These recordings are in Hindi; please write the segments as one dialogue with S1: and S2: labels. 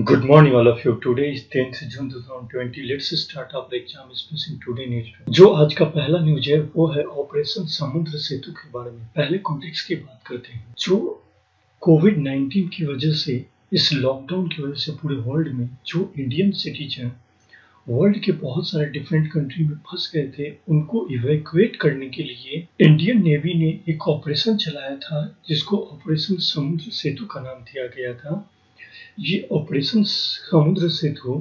S1: Good morning, all of you. Today is 10th June 2020. Let's start our exam discussing today news. जो आज का पहला न्यूज है वो है ऑपरेशन समुद्र सेतु के बारे में। पहले कॉन्टेक्स्ट की बात करते हैं। जो कोविड-19 की वजह से, इस लॉकडाउन की वजह से पूरे वर्ल्ड में जो इंडियन सिटीजन वर्ल्ड के बहुत सारे डिफरेंट कंट्री में फंस गए थे, उनको इवैक्यूएट करने के लिए इंडियन नेवी ने एक ऑपरेशन चलाया था जिसको ऑपरेशन समुद्र सेतु का नाम दिया गया था। ये ऑपरेशन समुद्र सेतु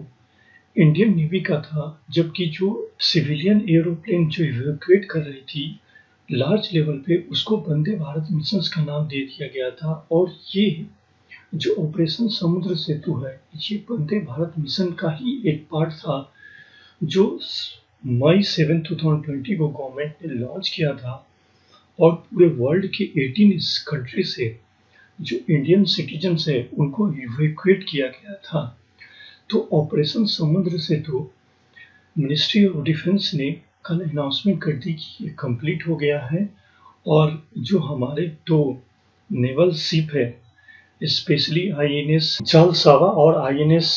S1: इंडियन नेवी का था, जबकि जो सिविलियन एरोप्लेन जो इवैक्यूएट कर रही थी लार्ज लेवल पे, उसको वंदे भारत मिशन का नाम दे दिया गया था। और ये जो ऑपरेशन समुद्र सेतु है, ये वंदे भारत मिशन का ही एक पार्ट था जो मई 7, 2020 को गवर्नमेंट ने लॉन्च किया था। और पूरे वर्ल्ड के 18 कंट्री से जो इंडियन सिटीजन्स है उनको इवैक्यूएट किया गया था। तो ऑपरेशन समुद्र सेतु मिनिस्ट्री ऑफ डिफेंस ने कल अनाउंसमेंट कर दी कि ये कंप्लीट हो गया है। और जो हमारे दो नेवल शिप है, स्पेशली आईएनएस जालसावा और आईएनएस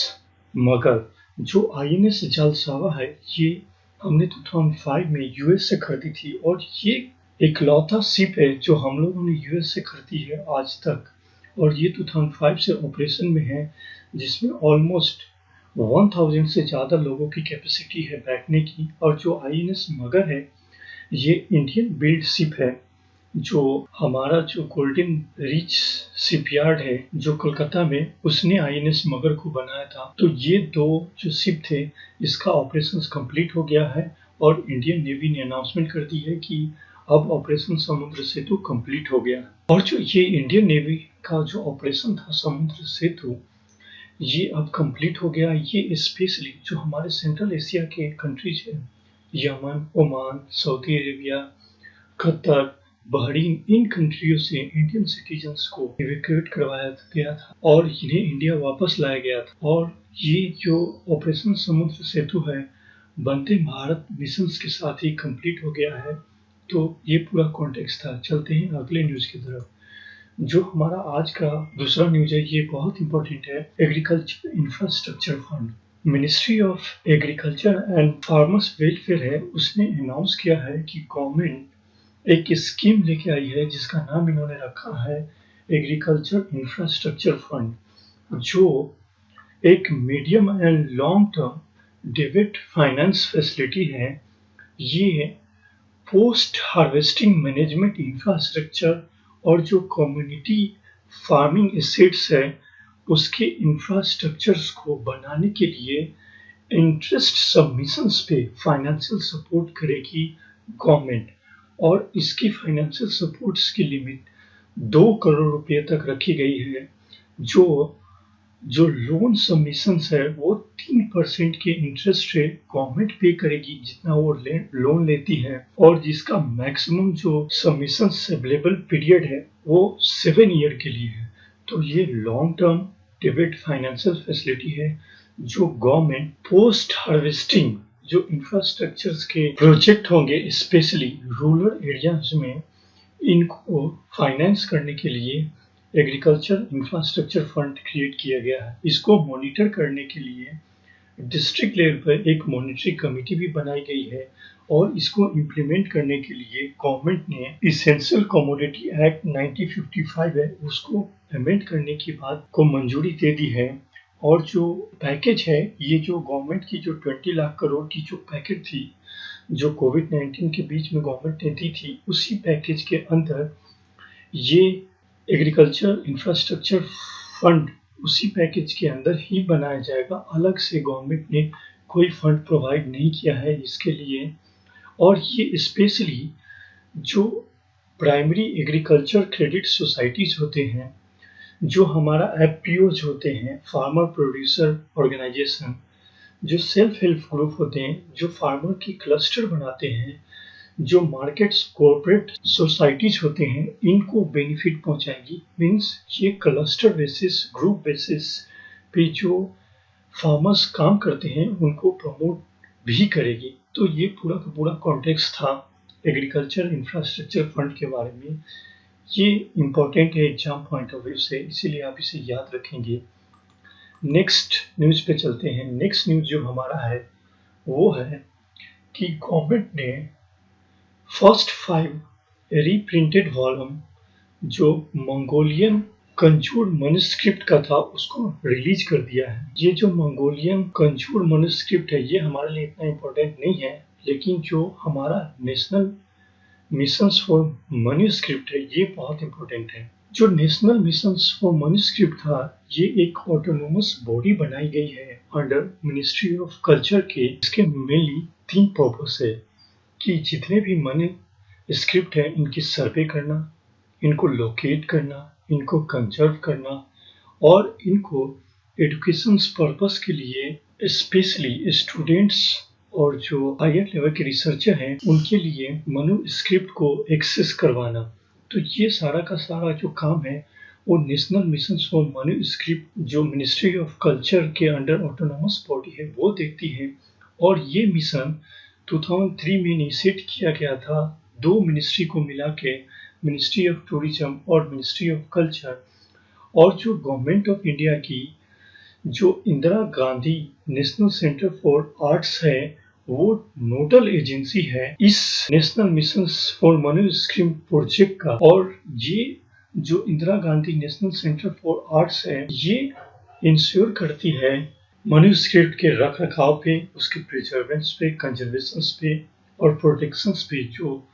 S1: मगर। जो आईएनएस जालसावा है ये हमने 2005 में यूएस से खरीदी थी, और ये इकलौता शिप है जो हम लोगों ने यूएस से खरीदी है आज तक। और ये 2005 से ऑपरेशन में है, जिसमें ऑलमोस्ट 1000 से ज़्यादा लोगों की कैपेसिटी है बैठने की। और जो आईएनएस मगर है ये इंडियन बिल्ड शिप है, जो हमारा जो गोल्डन रिच शिपयार्ड है जो कोलकाता में, उसने आईएनएस मगर को बनाया था। तो ये दो जो शिप थे, इसका ऑपरेशन कंप्लीट हो गया है। और इंडियन नेवी ने अनाउंसमेंट कर दी है कि अब ऑपरेशन समुद्र सेतु कंप्लीट हो गया। और जो ये इंडियन नेवी का जो ऑपरेशन था समुद्र सेतु, ये अब कंप्लीट हो गया। ये स्पेशली जो हमारे सेंट्रल एशिया के कंट्रीज हैं, Yemen, Oman, Saudi Arabia, Qatar, Bahrain, इन कंट्रियों से इंडियन सिटीजन्स को इवैक्यूएट करवाया गया था और इन्हें इंडिया वापस लाया गया था। और ये जो ऑपरेशन समुद्र सेतु है वंदे भारत मिशन के साथ ही कंप्लीट हो गया है। तो ये पूरा कॉन्टेक्स्ट था। चलते हैं अगले न्यूज की तरफ। जो हमारा आज का दूसरा न्यूज है ये बहुत इंपॉर्टेंट है। Agriculture infrastructure fund, ministry of agriculture and farmers welfare है, उसने अनाउंस किया है कि गवर्नमेंट एक स्कीम लेके आई है जिसका नाम इन्होंने रखा है एग्रीकल्चर इंफ्रास्ट्रक्चर फंड, जो एक मीडियम एंड लॉन्ग टर्म डेब्ट फाइनेंस फैसिलिटी है। ये पोस्ट हार्वेस्टिंग मैनेजमेंट इंफ्रास्ट्रक्चर और जो कम्युनिटी फार्मिंग एसेट्स है उसके इंफ्रास्ट्रक्चर्स को बनाने के लिए इंटरेस्ट सबमिशंस पे फाइनेंशियल सपोर्ट करेगी गवर्नमेंट। और इसकी फाइनेंशियल सपोर्ट्स की लिमिट 2 करोड़ रुपए तक रखी गई है। जो लोन सबमिशंस है वो 3% के इंटरेस्ट रेट गवर्नमेंट पे करेगी जितना वो लोन लेती है। और जिसका मैक्सिमम जो सबमिशंस अवेलेबल पीरियड है वो 7 ईयर के लिए है। तो ये लॉन्ग टर्म डेब्ट फाइनेंशियल फैसिलिटी है जो गवर्नमेंट पोस्ट हार्वेस्टिंग जो इंफ्रास्ट्रक्चर्स के प्रोजेक्ट होंगे स्पेशली रूरल एरियाज में, इनको फाइनेंस करने के लिए एग्रीकल्चर इंफ्रास्ट्रक्चर फंड क्रिएट किया गया है। इसको मॉनिटर करने के लिए डिस्ट्रिक्ट लेवल पर एक मॉनिटरिंग कमेटी भी बनाई गई है। और इसको इम्प्लीमेंट करने के लिए गवर्नमेंट ने इसेंशियल कमोडिटी एक्ट 1955 है उसको अमेंड करने की बात को मंजूरी दे दी है। और जो पैकेज है, ये जो गवर्नमेंट की जो 20 लाख करोड़ की जो पैकेज थी जो कोविड-19 के बीच में गवर्नमेंट ने दी थी, उसी पैकेज के अंदर ये एग्रीकल्चर इंफ्रास्ट्रक्चर फंड उसी पैकेज के अंदर ही बनाया जाएगा। अलग से गवर्नमेंट ने कोई फंड प्रोवाइड नहीं किया है इसके लिए। और ये स्पेशली जो प्राइमरी एग्रीकल्चर क्रेडिट सोसाइटीज होते हैं, जो हमारा एफपीओज होते हैं, फार्मर प्रोड्यूसर ऑर्गेनाइजेशन, जो सेल्फ हेल्प ग्रुप होते हैं, जो फार्मर की क्लस्टर बनाते हैं, जो मार्केट्स कॉर्पोरेट सोसाइटीज होते हैं, इनको बेनिफिट पहुंचाएगी। मीन्स ये क्लस्टर बेसिस, ग्रुप बेसिस पे जो फार्मर्स काम करते हैं उनको प्रमोट भी करेगी। तो ये पूरा का पूरा कॉन्टेक्स्ट था एग्रीकल्चर इंफ्रास्ट्रक्चर फंड के बारे में। ये इम्पोर्टेंट है एग्जाम पॉइंट ऑफ व्यू से, इसीलिए आप इसे याद रखेंगे। नेक्स्ट न्यूज़ पे चलते हैं। नेक्स्ट न्यूज़ जो हमारा है वो है कि गवर्नमेंट ने फर्स्ट 5 रीप्रिंटेड वॉल्यूम जो मंगोलियन कंजूर मनुस्क्रिप्ट का था उसको रिलीज कर दिया है। ये जो मंगोलियन कंजूर मनुस्क्रिप्ट है ये हमारे लिए इतना इम्पोर्टेंट नहीं है, लेकिन जो हमारा नेशनल मिशंस फॉर मनुस्क्रिप्ट है ये बहुत इम्पोर्टेंट है। जो नेशनल मिशंस फॉर मनुस्क्रिप्ट था ये एक ऑटोनोमस बॉडी बनाई गई है अंडर मिनिस्ट्री ऑफ कल्चर के। इसके मेनली 3 पर्पस है कि जितने भी मनुस्क्रिप्ट है इनकी सर्वे करना, इनको लोकेट करना, इनको कंजर्व करना और इनको एजुकेशन पर्पस के लिए स्पेशली स्टूडेंट्स और जो हायर लेवल के रिसर्चर हैं उनके लिए मनुस्क्रिप्ट को एक्सेस करवाना। तो ये सारा का सारा जो काम है वो नेशनल मिशन फॉर मनुस्क्रिप्ट जो मिनिस्ट्री ऑफ कल्चर के अंडर ऑटोनोमस बॉडी है वो देखती है। और ये मिशन 2003 में इनिशिएट किया गया था 2 मिनिस्ट्री को मिला के, मिनिस्ट्री ऑफ टूरिज्म और मिनिस्ट्री ऑफ कल्चर। और जो गवर्नमेंट ऑफ इंडिया की जो Indira Gandhi national centre for arts है वो नोडल एजेंसी है इस national mission for manuscript project का। और ये जो Indira Gandhi national centre for arts है ये इंश्योर करती है मनुस्क्रिप्ट के रख रखाव पे, उसके प्रिजर्वेंस पे, कंजर्वेशन पे और प्रोटेक्शन पे। जो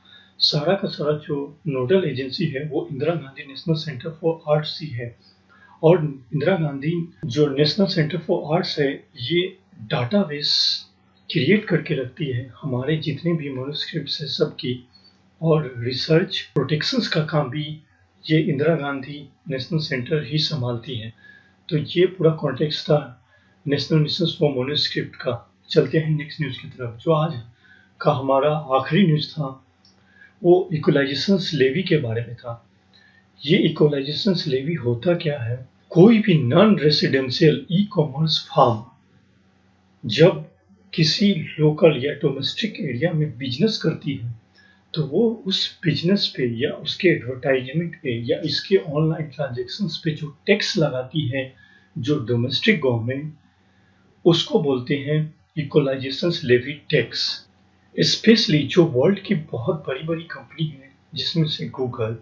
S1: सारा का सारा जो नोडल एजेंसी है वो Indira Gandhi national centre for arts ही है। और इंदिरा गांधी जो नेशनल सेंटर फॉर आर्ट्स है ये डाटाबेस क्रिएट करके रखती है हमारे जितने भी मनुस्क्रिप्ट्स है सबकी, और रिसर्च प्रोटेक्शंस का काम भी ये इंदिरा गांधी नेशनल सेंटर ही संभालती है। तो ये पूरा कॉन्टेक्स्ट था नेशनल मिशन फॉर मनुस्क्रिप्ट का। चलते हैं नेक्स्ट न्यूज़ की तरफ। जो आज का हमारा आखिरी न्यूज़ था वो इक्वलाइजेशन लेवी के बारे में था। ये इक्वलाइजेशन लेवी होता क्या है? कोई भी non residential e commerce firm जब किसी लोकल या डोमेस्टिक एरिया में बिजनेस करती है तो वो उस बिजनेस पे या उसके एडवर्टाइजमेंट पे या इसके ऑनलाइन ट्रांजैक्शंस पे जो टैक्स लगाती है जो डोमेस्टिक गवर्नमेंट, उसको बोलते हैं इक्वलाइजेशन लेवी टैक्स। स्पेशली जो वर्ल्ड की बहुत बड़ी बड़ी कंपनी है जिसमें से गूगल,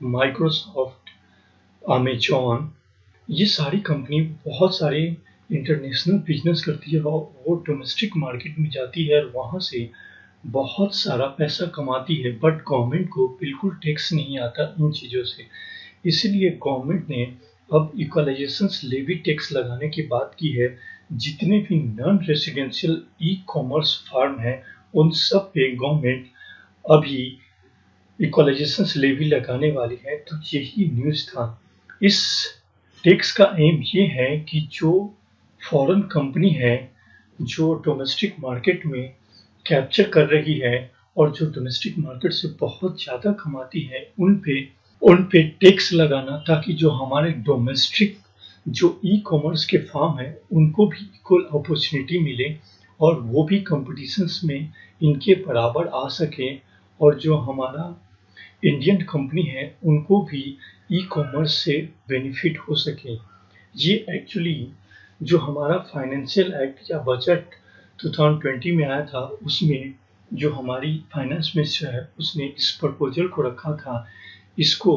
S1: माइक्रोसॉफ्ट, अमेजॉन, ये सारी कंपनी बहुत सारे इंटरनेशनल बिजनेस करती है और वो डोमेस्टिक मार्केट में जाती है और वहाँ से बहुत सारा पैसा कमाती है। बट गवर्नमेंट को बिल्कुल टैक्स नहीं आता इन चीज़ों से। इसीलिए गवर्नमेंट ने अब इक्वलाइजेशन लेवी टैक्स लगाने की बात की है। जितने भी non residential e commerce firm हैं उन सब पे गवर्नमेंट अभी इक्वलाइजेशन लेवी लगाने वाली है। तो यही न्यूज़ था। इस टैक्स का एम ये है कि जो फॉरेन कंपनी है जो डोमेस्टिक मार्केट में कैप्चर कर रही है और जो डोमेस्टिक मार्केट से बहुत ज़्यादा कमाती है उन पे टैक्स लगाना, ताकि जो हमारे डोमेस्टिक जो ई कॉमर्स के फार्म है उनको भी इक्वल अपॉर्चुनिटी मिले और वो भी कंपटीशंस में इनके बराबर आ सके। और जो हमारा इंडियन कंपनी है उनको भी ई कॉमर्स से बेनिफिट हो सके। ये एक्चुअली जो हमारा फाइनेंशियल एक्ट या बजट 2020 में आया था उसमें जो हमारी फाइनेंस मिनिस्टर है उसने इस प्रपोजल को रखा था। इसको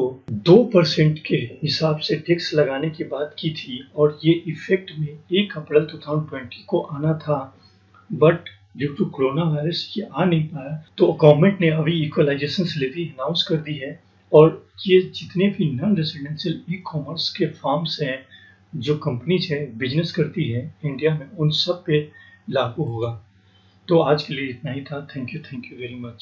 S1: 2% के हिसाब से टैक्स लगाने की बात की थी और ये इफेक्ट में 1 अप्रैल 2020 को आना था। But due to corona virus ये आ नहीं पाया तो गवर्नमेंट ने अभी इक्वलाइजेशन लेवी अनाउंस कर दी है। और ये जितने भी नॉन रेसिडेंशियल ई कॉमर्स के फार्म्स हैं जो कंपनीज है बिजनेस करती है इंडिया में उन सब पे लागू होगा। तो आज के लिए इतना ही था। Thank you very much.